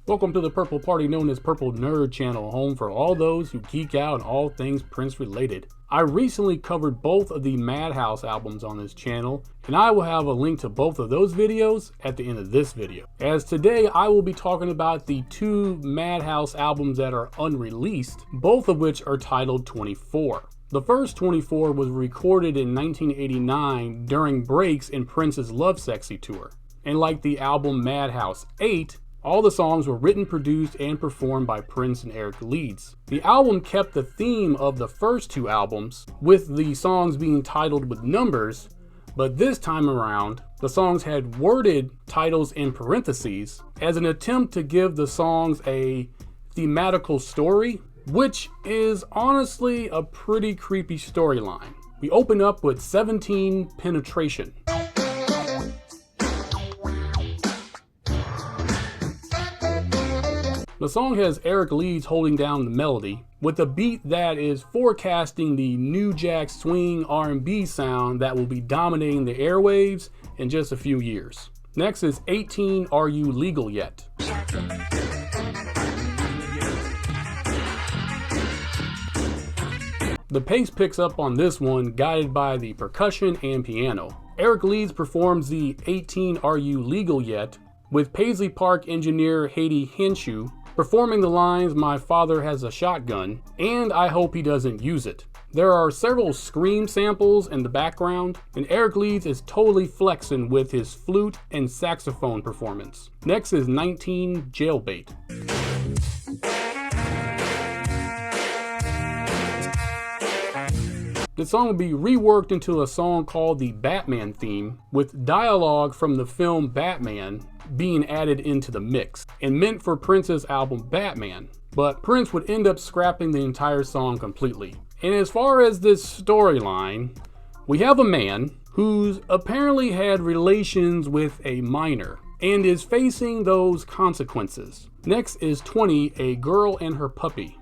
Welcome to the Purple Party, known as Purple Nerd Channel, home for all those who geek out on all things Prince related. I recently covered both of the Madhouse albums on this channel, and I will have a link to both of those videos at the end of this video. As today I will be talking about the two Madhouse albums that are unreleased, both of which are titled 24. The first 24 was recorded in 1989 during breaks in Prince's Lovesexy tour. And like the album Madhouse 8, all the songs were written, produced, and performed by Prince and Eric Leeds. The album kept the theme of the first two albums, with the songs being titled with numbers, but this time around, the songs had worded titles in parentheses as an attempt to give the songs a thematical story, which is honestly a pretty creepy storyline. We open up with 17 Penetration. The song has Eric Leeds holding down the melody, with a beat that is forecasting the new jack swing R&B sound that will be dominating the airwaves in just a few years. Next is 18 Are You Legal Yet? The pace picks up on this one, guided by the percussion and piano. Eric Leeds performs the 18 Are You Legal Yet? With Paisley Park engineer Haiti Henshaw performing the lines, "My father has a shotgun," and "I hope he doesn't use it." There are several scream samples in the background, and Eric Leeds is totally flexing with his flute and saxophone performance. Next is 19 Jailbait. The song will be reworked into a song called the Batman theme, with dialogue from the film Batman being added into the mix, and meant for Prince's album Batman. But Prince would end up scrapping the entire song completely. And as far as this storyline, we have a man who's apparently had relations with a minor and is facing those consequences. Next is 20, A Girl and Her Puppy.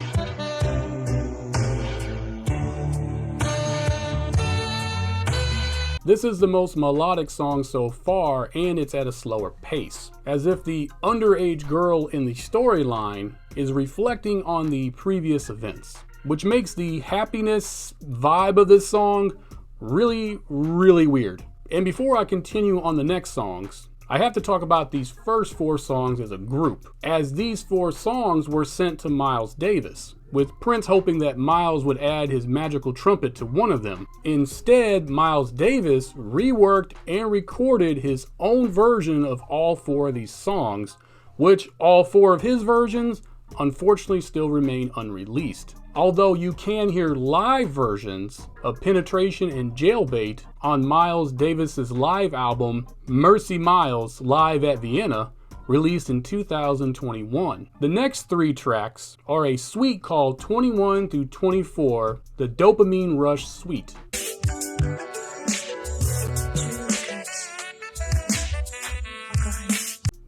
This is the most melodic song so far, and it's at a slower pace, as if the underage girl in the storyline is reflecting on the previous events, which makes the happiness vibe of this song really weird. And before I continue on the next songs, I have to talk about these first four songs as a group, as these four songs were sent to Miles Davis, with Prince hoping that Miles would add his magical trumpet to one of them. Instead, Miles Davis reworked and recorded his own version of all four of these songs, which all four of his versions unfortunately still remain unreleased. Although you can hear live versions of Penetration and Jailbait on Miles Davis's live album Mercy Miles Live at Vienna, released in 2021. The next three tracks are a suite called 21 through 24, the Dopamine Rush Suite.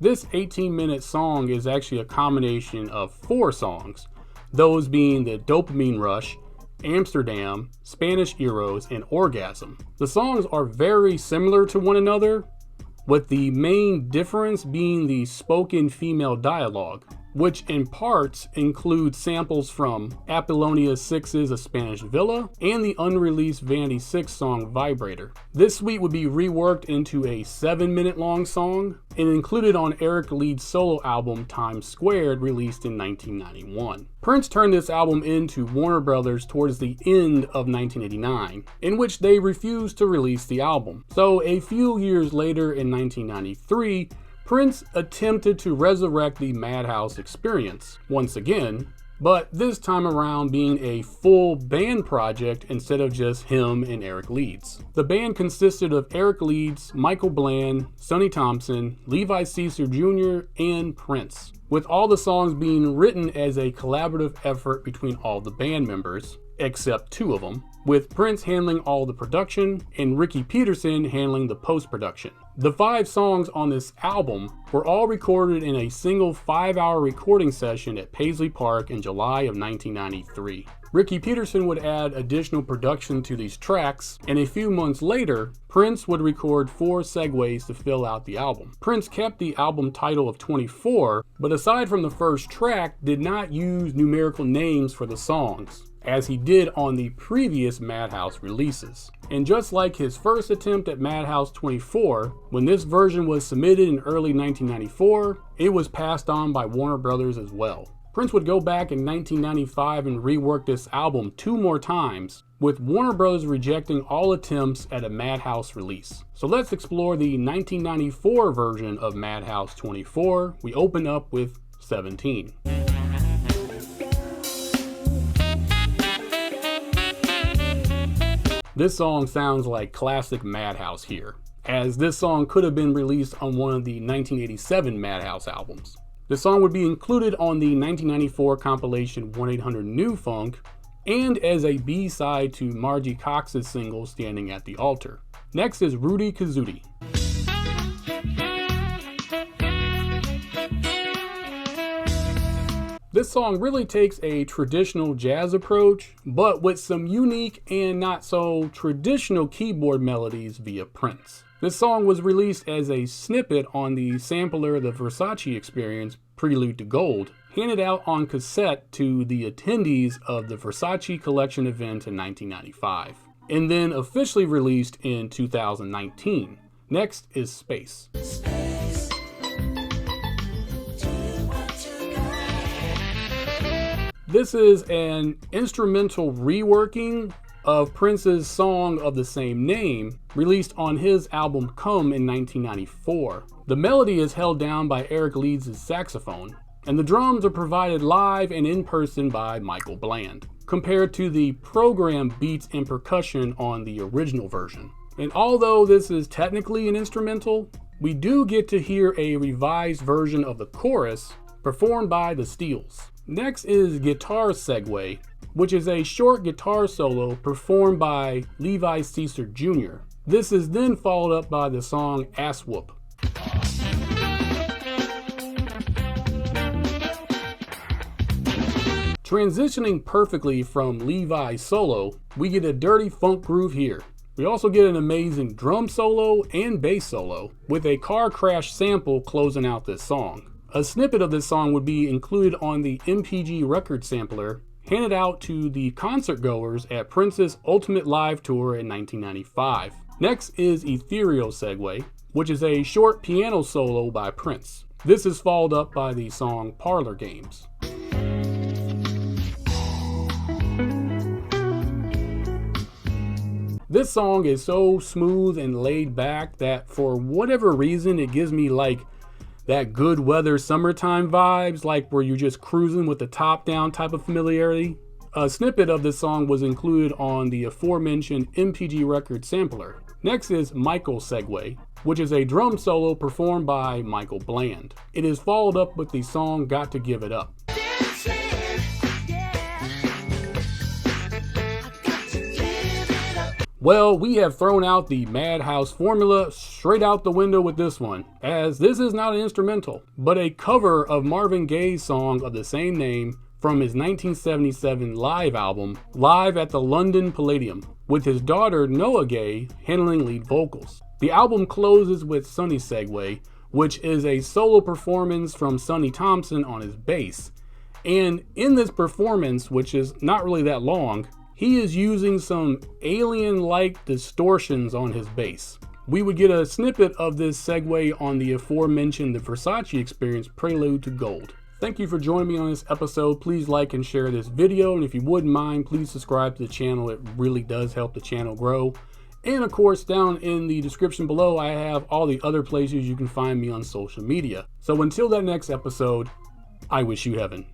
This 18-minute song is actually a combination of four songs, those being the Dopamine Rush, Amsterdam, Spanish Eros, and Orgasm. The songs are very similar to one another, with the main difference being the spoken female dialogue, which in parts includes samples from Apollonia 6's A Spanish Villa and the unreleased Vanity 6 song Vibrator. This suite would be reworked into a 7-minute long song and included on Eric Leeds' solo album Times Squared, released in 1991. Prince turned this album into Warner Brothers towards the end of 1989, in which they refused to release the album. So a few years later, in 1993, Prince attempted to resurrect the Madhouse experience once again, but this time around being a full band project instead of just him and Eric Leeds. The band consisted of Eric Leeds, Michael Bland, Sonny Thompson, Levi Caesar Jr., and Prince, with all the songs being written as a collaborative effort between all the band members, except two of them, with Prince handling all the production and Ricky Peterson handling the post-production. The 5 songs on this album were all recorded in a single 5-hour recording session at Paisley Park in July of 1993. Ricky Peterson would add additional production to these tracks, and a few months later, Prince would record 4 segues to fill out the album. Prince kept the album title of 24, but aside from the first track, did not use numerical names for the songs, as he did on the previous Madhouse releases. And just like his first attempt at Madhouse 24, when this version was submitted in early 1994, it was passed on by Warner Brothers as well. Prince would go back in 1995 and rework this album 2 more times, with Warner Brothers rejecting all attempts at a Madhouse release. So let's explore the 1994 version of Madhouse 24. We open up with 17. This song sounds like classic Madhouse here, as this song could have been released on one of the 1987 Madhouse albums. The song would be included on the 1994 compilation 1-800-New Funk and as a B-side to Margie Cox's single Standing at the Altar. Next is Rudy Kazootie. This song really takes a traditional jazz approach, but with some unique and not so traditional keyboard melodies via Prince. This song was released as a snippet on the sampler The Versace Experience Prelude to Gold, handed out on cassette to the attendees of the Versace Collection event in 1995, and then officially released in 2019. Next is Space. This is an instrumental reworking of Prince's song of the same name, released on his album Come in 1994. The melody is held down by Eric Leeds' saxophone, and the drums are provided live and in person by Michael Bland, compared to the program beats and percussion on the original version. And although this is technically an instrumental, we do get to hear a revised version of the chorus performed by the Steels. Next is Guitar Segue, which is a short guitar solo performed by Levi Caesar Jr. This is then followed up by the song Ass Whoop. Transitioning perfectly from Levi's solo, we get a dirty funk groove here. We also get an amazing drum solo and bass solo, with a car crash sample closing out this song. A snippet of this song would be included on the MPG record sampler, handed out to the concert goers at Prince's Ultimate Live Tour in 1995. Next is Ethereal Segue, which is a short piano solo by Prince. This is followed up by the song Parlor Games. This song is so smooth and laid back that for whatever reason it gives me like that good weather summertime vibes, like where you're just cruising with the top down type of familiarity. A snippet of this song was included on the aforementioned MPG record sampler. Next is Michael Segue, which is a drum solo performed by Michael Bland. It is followed up with the song Got to Give It Up. Well, we have thrown out the Madhouse formula straight out the window with this one, as this is not an instrumental, but a cover of Marvin Gaye's song of the same name from his 1977 live album, Live at the London Palladium, with his daughter Noah Gaye handling lead vocals. The album closes with Sonny Segue, which is a solo performance from Sonny Thompson on his bass. And in this performance, which is not really that long, he is using some alien-like distortions on his bass. We would get a snippet of this segue on the aforementioned The Versace Experience Prelude to Gold. Thank you for joining me on this episode. Please like and share this video, and if you wouldn't mind, please subscribe to the channel. It really does help the channel grow. And of course, down in the description below, I have all the other places you can find me on social media. So until that next episode, I wish you heaven.